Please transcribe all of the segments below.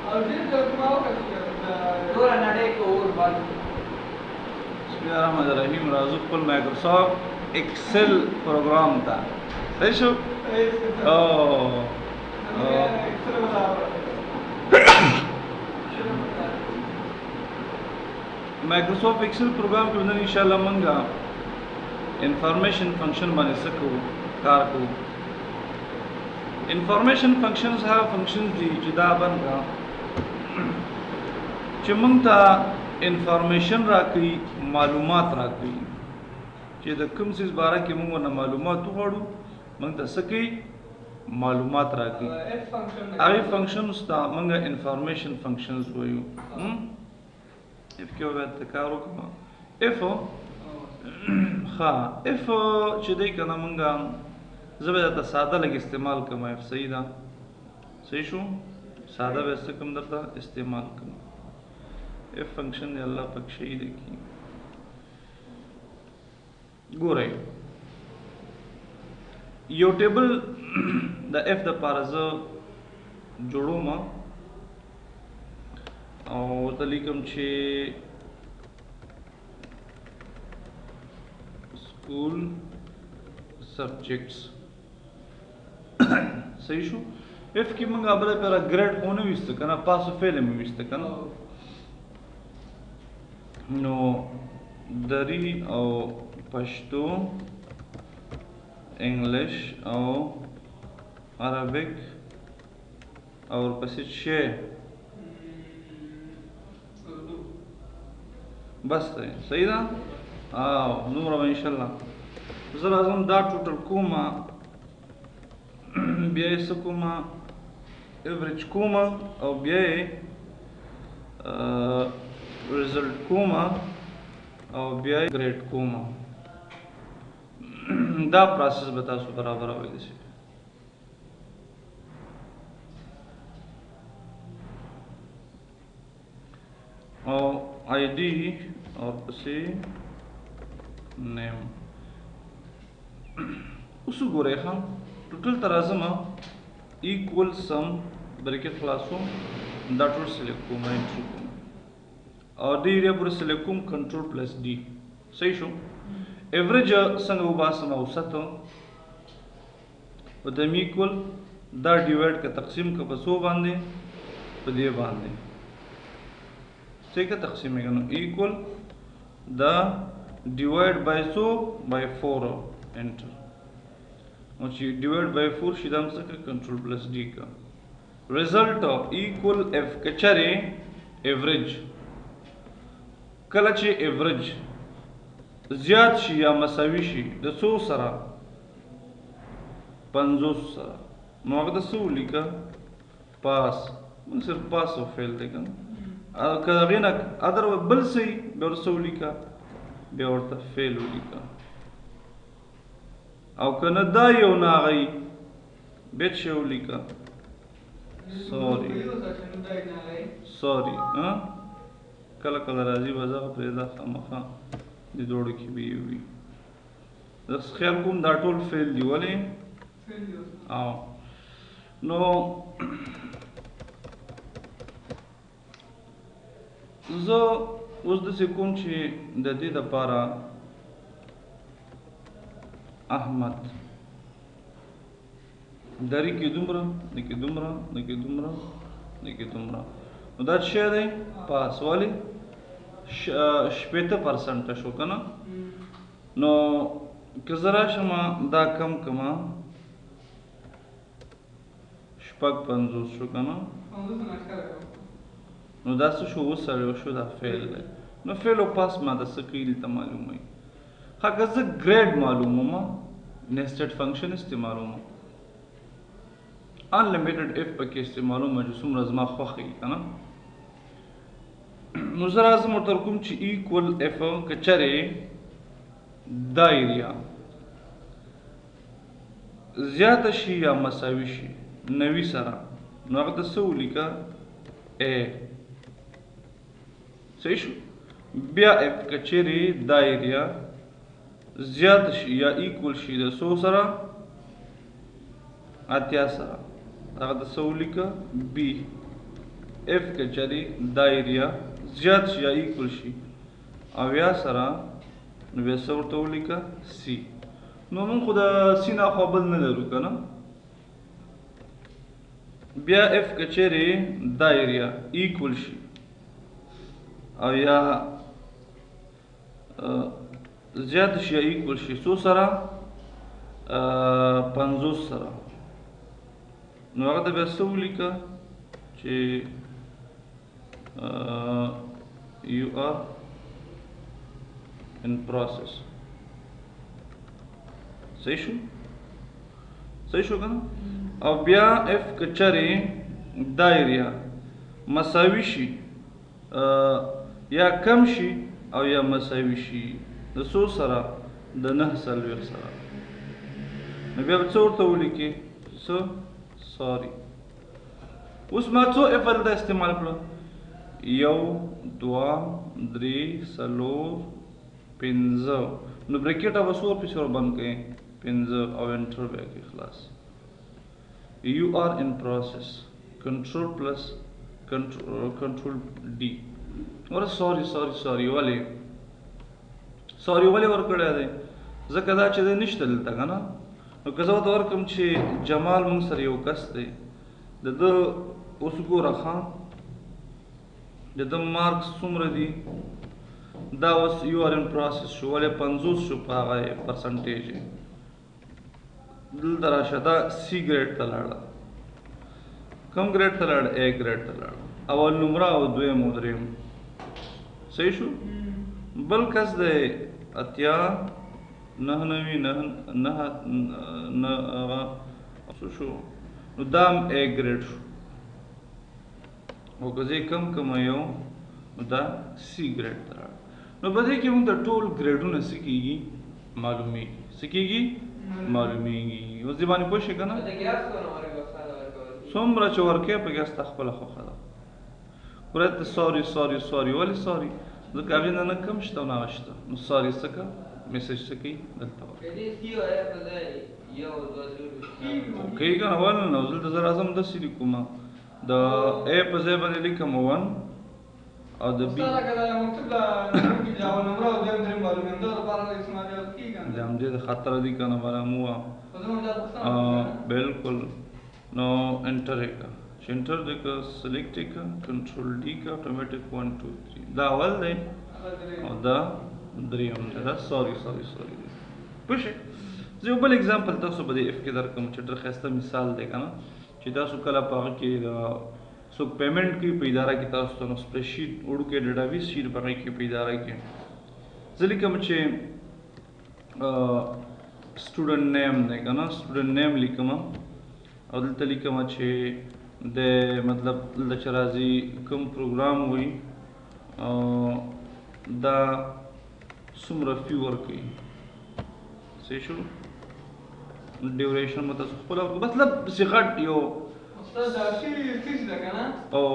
बिस्मिल्लाहिर्रहमानिर्रहीम Raju full Microsoft Excel program था सही शो माइक्रोसॉफ्ट एक्सेल प्रोग्राम के अंदर इंशाल्लाह मंगा इंफॉर्मेशन फंक्शन बने सको कार को इंफॉर्मेशन फंक्शंस हा फंक्शंस दी जुदा बनगा चिमंगता इंफॉर्मेशन राखी मालूमात राखी چې د کوم څه باره کې موږ نه معلومات وغواړو موږ د سکی معلومات راکړي هغه فنکشنز ته موږ انفارمیشن فنکشنز وایو اف کې وایي تکار وکړو اف ها اف چې دې کنه موږ زبر د ساده لګ استعمال کوم اف صحیح ده صحیح شو ساده به څه کوم درته استعمال کوم اف فنکشن دی الله پاک شهید کی ګورئ یو ټیبل د اف د پاره زه جوړوم او ورته لیکم چې سکول سبجیکټس صحیح شو اف کې موږ بل پیرا ګریډ خونه وست کنه پاس فیل مې وست کنه نو دری او پښتو انګلیش او عربیک اور پسې شی بس دی صحیح ده او نور ان شاء الله زه لازم دا ټوټل کومه بیا یې څه کومه ایوریج کومه او بیا یې ریزلټ کومه او بیا یې ګریډ کومه دا پروسس به تاسو برابر وایي شي او آی ډي او پسې نیم اوس وګورئ ښه ټوټل تر اعظمه ایکول سم بریکټ خلاصو دا ټول سلیکټ کوم انټر کوم او ډي ایریا پر سلیکټ کوم کنټرول پلس ډي صحیح شو ایوریج څنګه وباسم اوسط په دم ایکول دا ډیوایډ کا تقسیم کا په 100 باندې په دې باندې څنګه تقسیم کېږي ایکول دا ډیوایډ بای 100 بای 4 انټر او چې ډیوایډ بای 4 شي دا څنګه کنټرول پلس ډی کا ریزلټ ایکول اف کچره ایوریج کله چې ایوریج زیات شي یا مساوي شي د 100 سره 50 سره نو هغه د 100 لیکه پاس موږ صرف پاس او فیل دی کنه کله نه ادر بل سي به 100 لیکه بیا ورته فیل لیکه او کنه دا یو ناغي بیت شو لیکه سوري ها کله کله راځي وځه پیدا خامخا د دوړو کې به وي زه خیال کوم دا ټول فیل دی ولې او نو زه اوس داسې کوم چې د دې دپاره احمد دری کې دومره د کې دومره د کې دومره د کې دومره نو دا څه دی پاس ولې 80% شو کنه نو که زه راشم دا کم کما 50 شو کنه نو دا څه شو وسره شو دا فیل دی نو فیل او پاس ما د سکیل ته معلومه هغه زه ګریډ معلومه nested function استعمالوم unlimited if پکې استعمالوم چې څومره زما خوښي کنه نو زه راځم ورته کوم چې equal f کچره دایریا زیاته شي یا مساوي شي 90 سره نو هغه د څه ولیکه a صحیح شو بیا f کچره دایریا زیات شي یا ایکول شي د 100 سره اتیا سره هغه د 100 لیکه بی اف کچری دا ایریا زیات شي یا ایکول شي او یا سره نو بیا څه ورته ولیکه سی. نو موږ خو د سی نه خوا بل نه لرو که نه. بیا اف کچری دا ایریا ایکول شي او یا زیات شي یا ایکول شي څو سره 50 سره. نو هغه ته بیا څه ولیکه چې you are in process. صحیح شو کنه. او بیا اف کچری دا ایریا مساوي شي یا کم شي او یا مساوي شي د څو سره د 9 سره. نو بیا څه ورته ولیکي څه سوري. اوس ما څو اف دلته استعمال کړو 1 2 3 4 5. نو بریکټ او څو پسې ور بند کړئ 5 او انټر بیا کې خلاص. You are in process. Control plus control D. اور سوري ولې ورکړی دی ځکه دا چې دی نشته دلته که نه. نو که زه ورته ورکړم چې جمال موږ سره یو کس دی د ده اوس ګوره ښه د ده مارکس څومره دي دا اوس یو آر ان پروسس شو ولې 50 شو په هغه پرسنټیج یې دلته راشه دا سی ګریډ ته لاړه. کم ګریډ ته لاړه اے ګریډ ته لاړه اول نمره او دویم او دریم. صحیح شو. بل کس دی 89 څه شو نو دا هم اے ګریډ شو او که زه کم یو نو دا سی ګریډ ته لاړه. نو په دې کې موږ د ټول ګریډونه څه کېږي معلومیږي اوس دې باندې پوه شئ که نه. څومره چې ورکوې په ګیس ته خپله خوښه ده. ګوره ته سوري ولې سوري ځکه هغې نه کم شته او نه هغه شته. نو سوري څه که میسج څه کوي دلته کوي که نه ول نو دلته زه راځم داسې لیکوم د اے په ځای باندې لیکم 1 او د بي د همدې د خطره دي که نه معلومه وه بالکل. نو انټر یې که چې انټر دې که سلیکټ یې که کنټرول ډي که اټومیټک 1 2 3 دا اول دی او دا دریم دی. دا سوري دی پوه شئ. زه یو بل اګزامپل تاسو به د اف کې درکړم چې ډېر ښایسته مثال دی که نه چې تاسو کله په هغه کې څوک پیمنټ کوي په اداره کې تاسو ته نو سپریډ شیټ وړوکی ډیټابیس شیټ په هغې کې په اداره کې زه لیکم چې سټوډنټ نیم دی که نه سټوډنټ نیم لیکم او دلته لیکم چې د مطلب دلته چې راځي کوم پروګرام وي دا څومره فی ورکوي. صحیح شو. ډیوریشن به تاسو خپله ورکړو مطلب داسې غټ یو دا فیس ده که نه او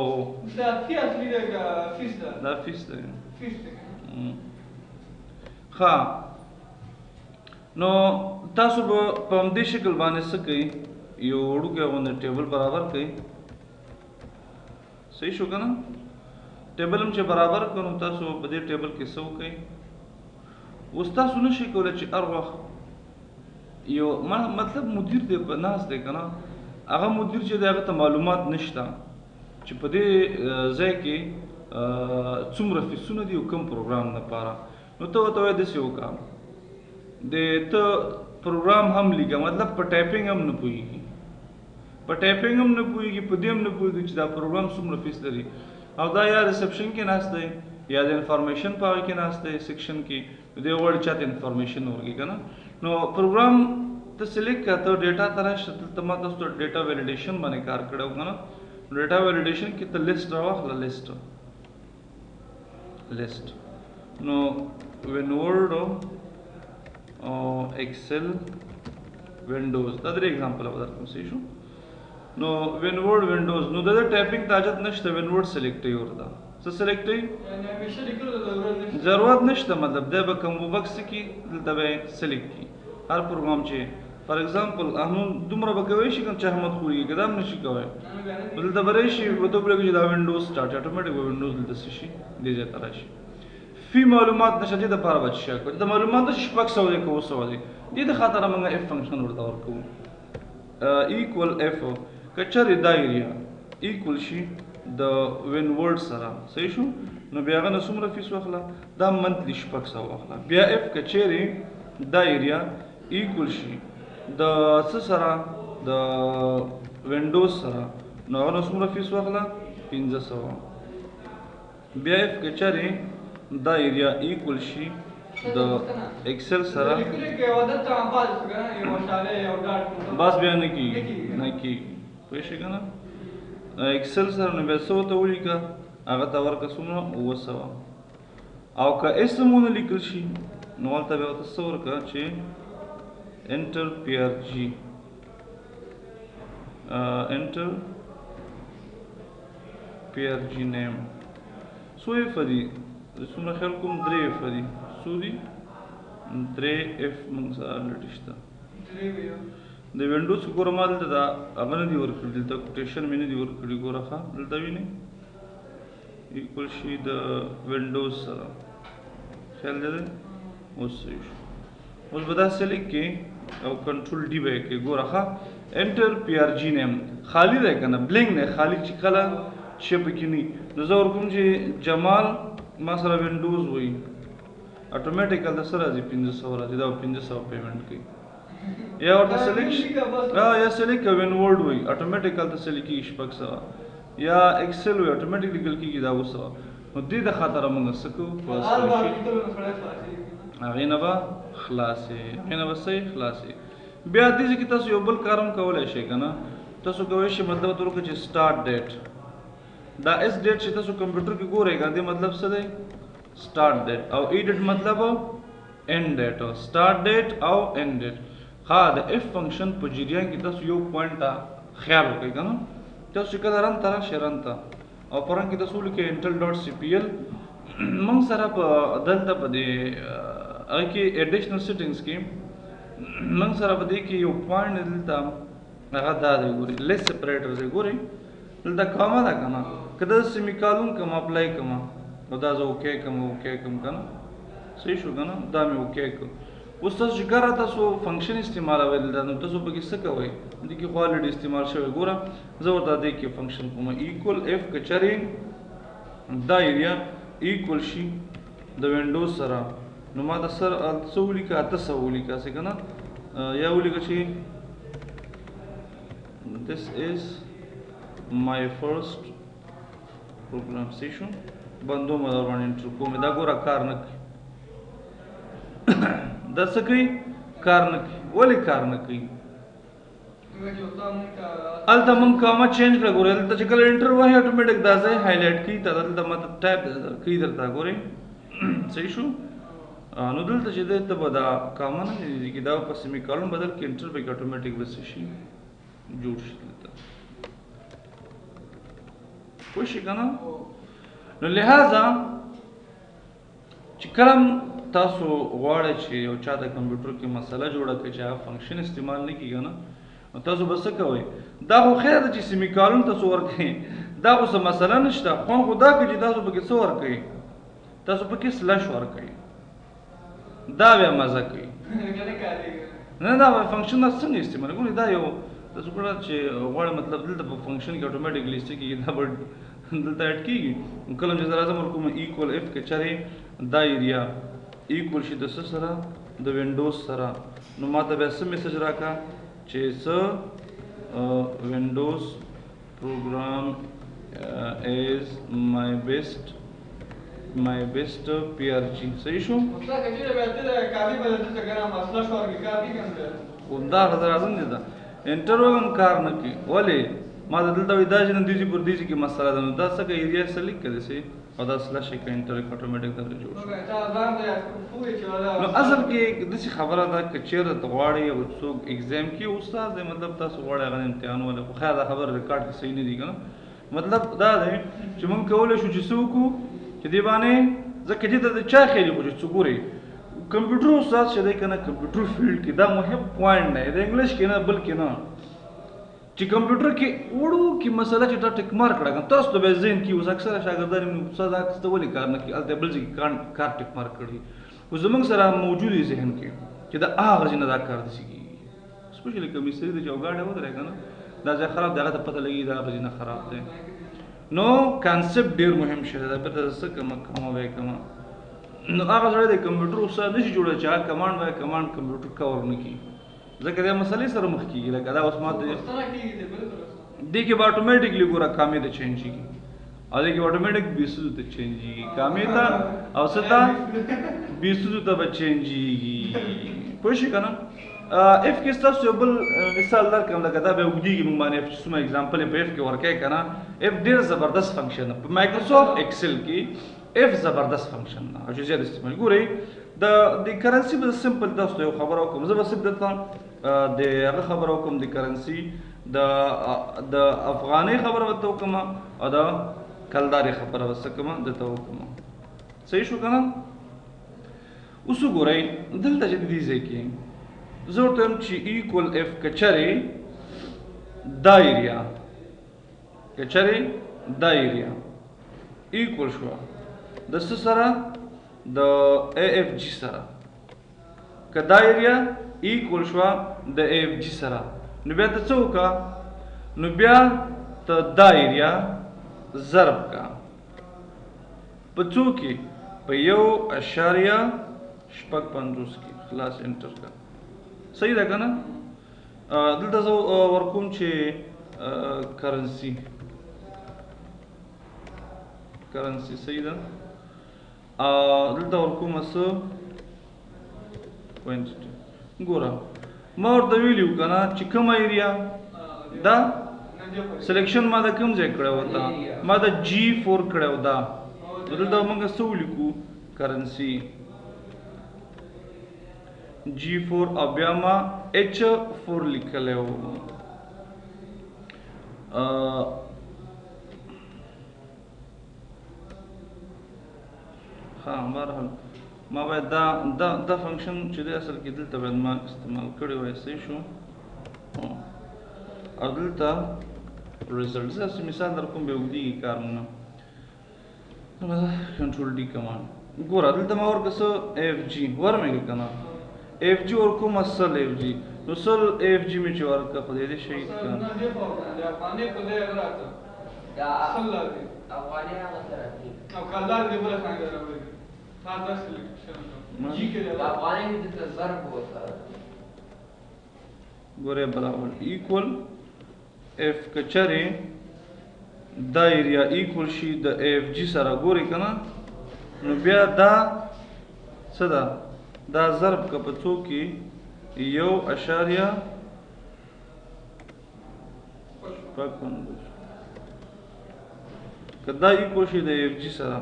دا فی اصلي ده که فیس ده دا فیس ده ښه. نو تاسو به په همدې شکل باندې څه کوئ یو وړوکی غوندې ټیبل برابر کوئ. صحیح شو که نه. ټیبل هم چې برابر کړو نو تاسو په دې ټیبل کې څه وکئ. اوس تاسو نه شئ کولی چې هر وخت یو مطلب مدیر دی په ناست دی که نه هغه مدیر چې دی هغه ته معلومات نشته چې په دې ځای کې څومره فیسونه دي او کوم پروګرام لپاره. نو ته ورته وایې داسې وکړه ته پروګرام هم لیکه مطلب په ټایپینګ هم نه پوهېږي په دې هم نه پوهېږي چې دا پروګرام څومره فیس لري او دا یا ریسپشن کې ناست دی یا د انفارمیشن په هغه کې ناست دی سیکشن کې دې غواړي چاته انفارمیشن ورکړي که نه. نو پروګرام ته سلیکټ کړه ته ډیټا ته راشه دلته ما تاسو ته ډیټا ویلیډیشن باندې کار کړی و که نه. ډیټا ویلیډیشن کې ته لیسټ راواخله لیسټ نو وینورډ ایکسل وینډوز دا درې اګزامپل به درکړم. صحیح شو. نو وینورډ وینډوز نو د ټایپینګ ته حاجت نشته وینورډ سلیکټ یې ورته څه سلیکټ یې ضرورت نشته مطلب دی به کوم بکس کې دلته به سلیکټ کړي هر پروګرام چې فار ایگزامپل هم دومره به کوي شي چې احمد خوري کې دا هم نشي کوي دلته به راشي په دوه کې دا وینډوز سٹارټ اتوماتیک وینډوز دلته شي دې ځای ته راشي فی معلومات نشه دې د لپاره به شي کوي د معلوماتو شپږ سوه دی که اوه سوه دی دې د خاطره موږ اف فنکشن ورته ورکوو ایکول اف که چېرې دا ایریا ایکول شي د وین ورډ سره صحیح شو نو بیا هغه نه څومره فیس واخله دا منتلي شپږ سوه واخله بیا اف که چېرې دا ایریا ایکول شي د څه سره د وینډوز سره نو هغه نه څومره فیس واخله 1500 بیا اف که چېرې دا ایریا ایکول شي د ایکسل سره بس بیا نه کېږي پوه شئ که نه ایکسل سره نو بیا څه ورته ولیکه هغه ته ورکړه څومره 900 او که اسم ونه لیکل شي نو هلته بیا ورته څه ورکړه چې انټر پی آر جي انټر پی آر جي نیم څو ایفه دي څومره خیال کوم 3 ایفه دي څو دي 3 اف موږ سره الریډي شته د وینډوز ګوره ما دلته دا هغه نه دي ورکړي دلته کوټیشن مې نه دي ورکړي ګوره ښه دلته وینئ ایکول شي د وینډوز سره خیال دی اوس صحیح شو اوس به داسې لیکې او کنټرول ډي به یې کړې ګوره ښه انټر پی آر جي نیم خالي دی که نه بلینک دی خالي چې کله شی پکې نه وي نو زه ورکوم چې جمال ما سره وینډوز وایي اټومیټیک هلته څه راځي 1500 راځي دا 1500 پیمنټ کوي یا ورته سلیکټ یا سلیکټ وین ورډ وایي اټومیټیک هلته څه لیکېږي 600 یا ایکسل وایي اټومیټیک لیکل کېږي دا 900 نو دې د خاطره موږ څه کوو هغې نه به خلاصې هغې نه به صحیح خلاصې بیا دې ځای کې تاسو یو بل کار هم کولی شئ که نه تاسو کولی شئ مطلب ورته وکړئ چې سټارټ ډیټ دا اس ډیټ چې تاسو کمپیوټر کې ګورئ که دې مطلب څه دی سٹارٹ ڈیٹ او ای ڈیٹ مطلب اینڈ ڈیٹ سٹارٹ ڈیٹ او اینڈ ڈیٹ ها د اف فنکشن په جریان کې تاسو یو پوینټ ته خیال وکړئ که نه تاسو کله رن ته راشئ رن ته او په رن کې تاسو ولیکئ انټل ډاټ سی پی ایل موږ سره په دلته په دې هغه کې ایډیشنل سیټینګز کې موږ سره په دې کې یو پوینټ دلته هغه دا دی ګورئ لیس سپریټر دی ګورئ دلته کاما ده که نه که دا سیمیکالون کوم اپلای کوم نو دا زه اوکې کوم که نه صحیح شو که نه دا مې اوکې کړ اوس تاسو چې کله تاسو فنکشن استعمالوئ دلته نو تاسو پکې څه کوئ دې کې خو الریډي استعمال شوی ګوره زه ورته دې کې فنکشن کوم ایکول اف که چېرې دا ایریا ایکول شي د وینډوز سره نو ما د سر څه ولیکه 800 ولیکه هسې که نه یا ولیکه چې this is my first program صحیح شو بندو مې در باندې انټر کوم دا ګوره کار نه کوي دا څه کوي کار نه کوي ولې کار نه کوي هلته موږ کاما چینج کړه ګورئ دلته چې کله انټر وایي اټومیټک دا ځای هایلایټ کوي دلته ماته ټایپ کوي درته ګورئ صحیح شو نو دلته چې دی ته به دا کاما نه دی دا په سیمیکالون بدل کې انټر پکې اټومیټک به څه شي جوړ شي دلته پوه شئ که نه نو لہذا چې کله تاسو غواړئ چې یو چا د کمپیوټر کې مسله جوړه کړئ چې هغه فنکشن استعمال نه کېږي نه نو تاسو به څه کوئ دا خو خیر ده چې سیمیکالون تاسو ورکوئ دا خو څه مسله نشته خوند خو دا کوي چې تاسو پکې څه ورکوئ تاسو پکې سلش ورکوئ دا بیا مزه کوي نه دا فنکشن څنګه استعمال کوي دا یو تاسو کله چې غواړئ مطلب دلته په فنکشن کې اټومیټیکلی څه کېږي دا به دلته ایډ کېږي کله چې زه راځم ورکوم ایکول اف که چېرې دا ایریا ایکول شي د څه سره د وینډوز سره نو ما ته بیا څه میسج راکړه چې څه وینډوز پروګرام از مای بیسټ پی آر جي صحیح شو دا راځم دي دا انټر وګم کار نه کوي ولې ما دلته وایي دا چې نن دیجی پر دیجی کې مسله ده نو دا څه کوي ایریا سلیک کوي سي او دا سلش کې انټر اټومیټک درته جوړ شي نو اصل کې داسې خبره ده که چېرته ته غواړئ او څوک اګزام کې استاد دی مطلب تاسو غواړئ هغه امتحان ولې خو خیر دا خبره ریکارډ کې صحیح نه دي که نه مطلب دا دی چې موږ کولی شو چې څه وکړو چې دې باندې ځکه چې د چا خیلي خو چې څه ګورئ کمپیوټر استاد چې دی کنه کمپیوټر فیلډ کې دا مهم پوینټ نه دی د انګلیش کې نه بلکې نه چې کمپیوټر کې وړو کې مسله چې تا ټیک مارک کړه تاسو ته به ذهن کې اوس اکثره شاګردان استاد هغه څه ولې کار نه کوي الته بل ځای کار ټیک مارک کړي او زمونږ سره موجود دی ذهن کې چې دا هغه ځای نه دا کار دي کېږي سپیشلی کمیسري د چوګاډه ودرې کنه دا ځای خراب دی هغه ته پته لګي دا هغه ځای نه خراب دی نو کانسپټ ډیر مهم شی دی پته څه کومه وای کومه نو هغه سره د کمپیوټر استاد نشي جوړه چې هغه کمانډ وای کمانډ کمپیوټر کور نه کی ځکه دا مسلې سره مخ کیږي لکه دا اوس ماته دې کې اتوماتیکلی ګوره کامې د چینج کیږي او دې کې اتوماتیک بیسو ته چینج کیږي کامې ته او ستا بیسو ته به چینج کیږي پوه شئ کنه اف کې تاسو یو بل مثال درکړم لکه دا به وګړي موږ باندې څومره اگزامپل په اف کې ورکې کنه اف ډیر زبردست فنکشن په مایکروسافټ ایکسل کې اف زبردست فنکشن نه او چې زیات استعمال ګورئ د کرنسی به سمپل تاسو یو خبرو کوم زه به سب دلته د هغه خبرو کوم د کرنسی د افغاني خبره وته کوم او د کلداري خبره وسه کوم دته کوم صحیح شو کنه اوس ګورئ دلته چې دې ځکه زه ورته هم چې ایکول اف کچره دایریا ایکول شو د څه سره د ای اف جی سره که دایریا ایکول شو د ای اف جی سره نو بیا ته څه وکړه نو بیا ته دایریا ضرب کا په څو کې په 1.50 کې خلاص انټر کا صحیح ده کنه دلته زه ورکوم چې کرنسی صحیح ده دلته ورکوم څه ګوره ما ورته ویلي وو کنه چې کومه ایریا دا سلیکشن ما د کوم ځای کړی و دا ما د G4 کړی و دا دلته موږ څه ولیکو کرنسی G4 او بیا ما H4 لیکلی و بهرحال ما باید دا فنکشن چې دی اصل کې دلته باید ما استعمال کړی وای صحیح شو او دلته ریزلټ زه مثال در کوم به وګړي کار نه کنټرول ډي کمانډ ګوره دلته ما ورکه څه اف جی ورمېږي کنه اف جی ورکوم اصل اف جی نو سل اف جی می چې ورکه په دې شي کنه افغاني په دې راته دا اصل لري افغاني هغه سره او کلدار دې بل څنګه راوړي تاسو سلیکشن جی کې دا افغاني د ضرب وته ګوره برابر ایکوال اف کچره دا ایریا ایکوال شي د اف جی سره ګوري کنه نو بیا دا څه ده دا ضرب که په څو کې 1.50 که دا ایکوال شي د اف جی سره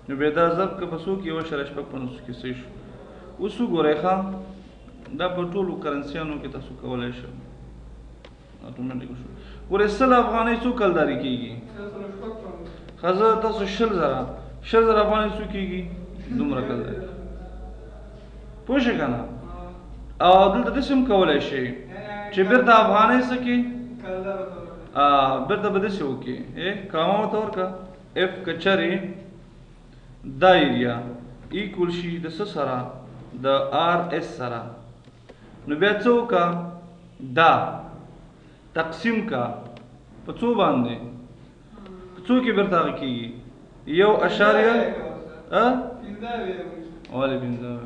نو بیا دا ضرب که په څو کې 1.50 کې صحیح شو اوس وګورئ ښه دا په ټولو کرنسیانو کې تاسو کولی شئ اتوماتیک شو ګورئ 100 افغانۍ څو کلداري کېږي ښه تاسو 100,000 افغانۍ څو کېږي دومره کلداري پوه شئ که نه او دلته داسې هم کولی شئ چې بېرته افغانۍ څه کې بېرته به داسې وکړي کامه ورته ورکړه اف کچرې دا ایریا ایکول شي د څه سره د آر ایس سره نو بیا څه وکړه دا تقسیم کا په څو باندې په څو کې بیرته هغه کېږي 1.50 ولې 15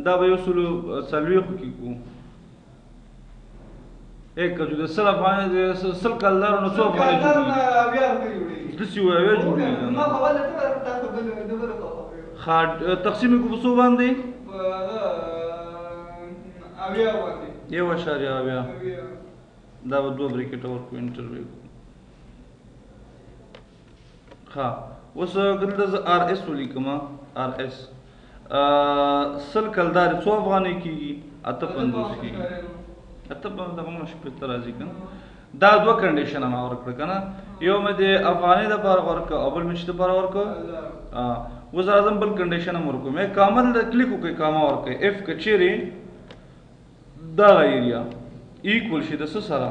دا به 140 کې کو ایک جو د 100 افغانۍ د 100 کلدارو نو 100 افغانۍ جوړېږي داسې وایي جوړېږي ښه تقسیم یې کو په څو باندې 1.80 دا به 2 بریکټه ورکو انټر وکړو ښه اوس دلته زه آر ایس ولیکم آر ایس 100 کلدارې څو افغانۍ کېږي 8.50 کېږي اته په دغه مشپته راځي کنه دا دوه کنډیشن ما ورکړه کنه یو مې د افغاني د بار ورکړه او بل مې د بار ورکړه وز اعظم بل کنډیشن هم ورکړه مې کامل د کلیکو کې کاما ورکړه اف کچيري دا ایریا ایکوال شي د څه سره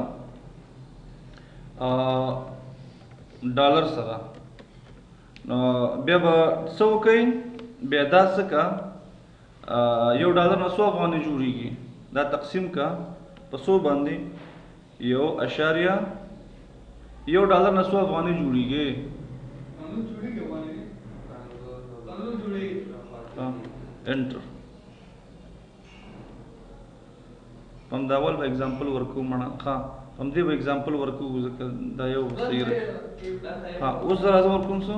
ډالر سره نو بیا به څه وکړئ بیا دا څه کا یو ډالر نه 100 افغانۍ جوړیږي دا تقسیم کا په 100 باندې یو اشاریه یو ډالر نه 100 افغانۍ جوړیږي انټر هم دا اول به اگزامپل ورکو مړه ها هم دې به اگزامپل ورکو ځکه دا یو صحیح ها اوس راځم ورکوم څو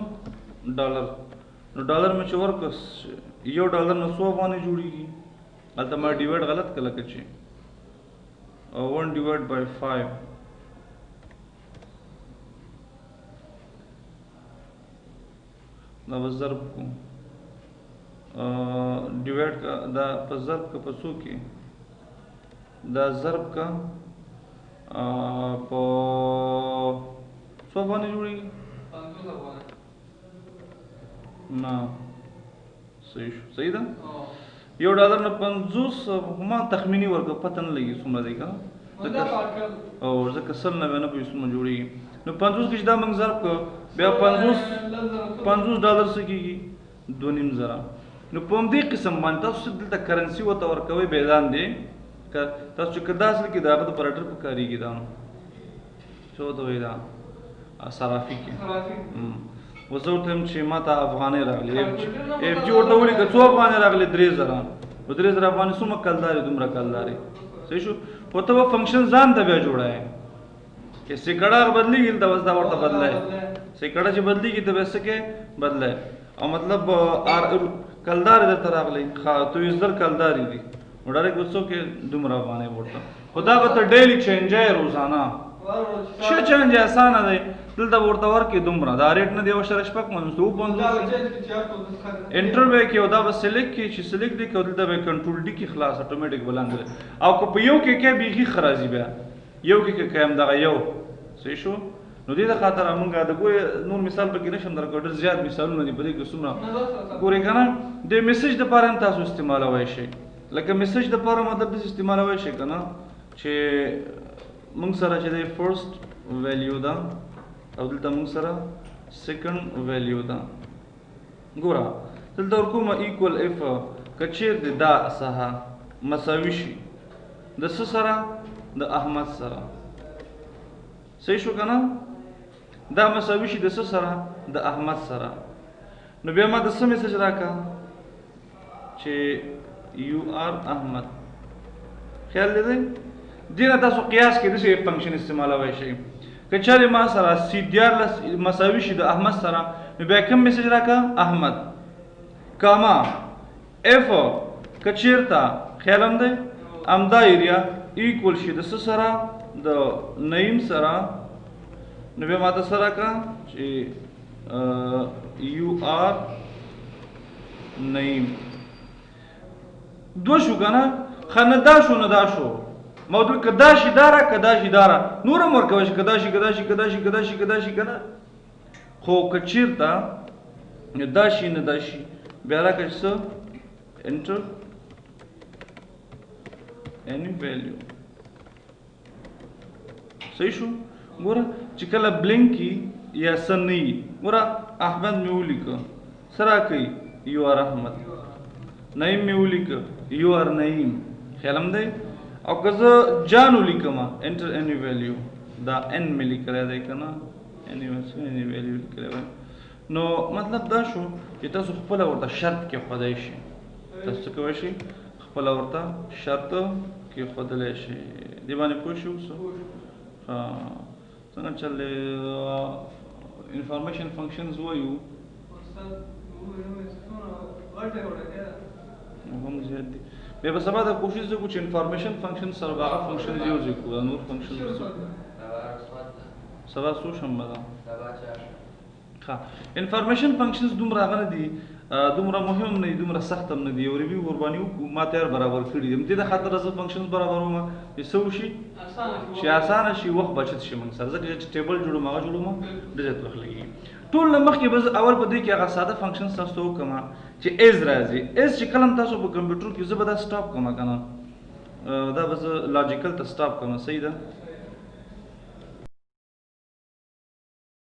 ډالر نو ډالر مې چې ورکس یو ډالر نه 100 افغانۍ جوړیږي هلته ما ډیوایډ غلط کړه لکه چې 1 divided by 5 دا ضرب کو ډیوایډ کا دا په ضرب کا په څو کې دا ضرب کا په 100 باندې جوړیږي 500 باندې نه صحیح ده یو ډالر نه 50 ما تخمینی ورکو پته نه لګي څومره دی کا او ځکه سل نه نه به څومره جوړیږي نو 50 کې دا موږ ضرب کو بیا 50 ډالر څه کیږي 2.5 زره نو په دې قسم باندې تاسو دلته کرنسی وته ورکوي بیان دی تاسو چې کدا اصل کې داغه د پرټر په کاریږي دا نو څه وته وی دا صرافي کې وزو ته چې ماته افغاني راغلي اف جی ورته ولي که څو افغاني راغلي 3000 افغاني څومره کلداري دومره کلداري صحیح شو وته و فنکشن ځان ته بیا جوړای چې سیکړه بدلیږي دا وځ دا ورته بدلای سیکړه چې بدلیږي ته وسه کې بدلای او مطلب کلدار درته راغلي تو یزر کلداري دي وړاندې کوڅو کې دومره افغاني ورته خدا به ته ډیلی چینجای روزانه څه چینج اسانه دی دلته ورته ورکې دومره دا ریټ نه دی او شرش پک منسوب باندې انټر به کې او دا به سلیکټ کې چې سلیکټ دی کې دلته به کنټرول ډی کې خلاص اتوماتیک بلاند او کو په یو کې بیخي خرازي بیا یو کې قائم دغه یو صحیح شو نو دې د خاطر موږ د ګوي نور مثال پکې نشم درکړ ډېر زیات مثالونه دي په دې کې څومره ګورې کنه د میسج د لپاره تاسو استعمالوي شي لکه میسج د لپاره مطلب د استعمالوي شي کنه چې موږ سره چې د فرست ویلیو دا او دلته موږ سره سیکنډ ویلیو دا ګوره دلته ورکوم ایکوال اف کچیر دا سها مساوي شي د سره د احمد سره صحیح شو کنه دا مساوي شي د سره د احمد سره نو بیا ما د څه میسج راکا چې یو آر احمد خیال دې دینه تاسو قیاس کې د څه فنکشن استعمالوي شي کچاره ما سره سی دیارلس مساوي شي د احمد سره نو بیا کوم میسج راکا احمد کاما اف کچیرتا خیالم دې امدا ایریا ایکوال شي د سره د نیم سره نو بیا ماته سره کا چې یو آر نیم دو شو کنه خندا شو نه دا شو موضوع کدا شي دارا نورم ورکوي شي کدا شي کنه خو کچیرتا دا شي نه دا شي بیا راکړه څه انټر any value صحیح شو ګوره چې کله بلینکی یا سنی ګوره احمد مې ولیک سره کوي یو آر احمد نعیم مې ولیک یو آر نعیم خیالم دی او که زه جان ولیکم انټر any value دا n مې لیکلی دی که نه any value لیکلی دی نو مطلب دا شو چې تاسو خپله ورته شرط کېښودی شي تاسو څه کولی شئ خپله ورته شرط کېښودلی شي دې باندې پوه شو څنګه چل انفارمیشن فنکشنز وایو هم زیات دي بیا به سبا دا کوشش وکړو چې انفارمیشن فنکشن سره هغه فنکشنز یوز کړو نور فنکشنز سبا څو شنبه ده ښه انفارمیشن فنکشنز دومره هغه نه دي دومره مهم نه دي دومره سخت هم نه دي یو ریویو ورباندې وکړو ما تیار برابر کړي دي دې د خاطر زه فنکشنز برابروم چې څه وشي چې اسانه شي وخت بچت شي موږ سره ځکه چې ټیبل جوړوم هغه جوړوم ډېر زیات وخت لګي ټول نه مخکې به اول په دې کې هغه ساده فنکشن تاسو ته وکړم چې ایز راځي ایز چې کله تاسو په کمپیوټر کې زه به دا سټاپ کوم که نه دا به زه لاجیکل ته سټاپ کوم صحیح ده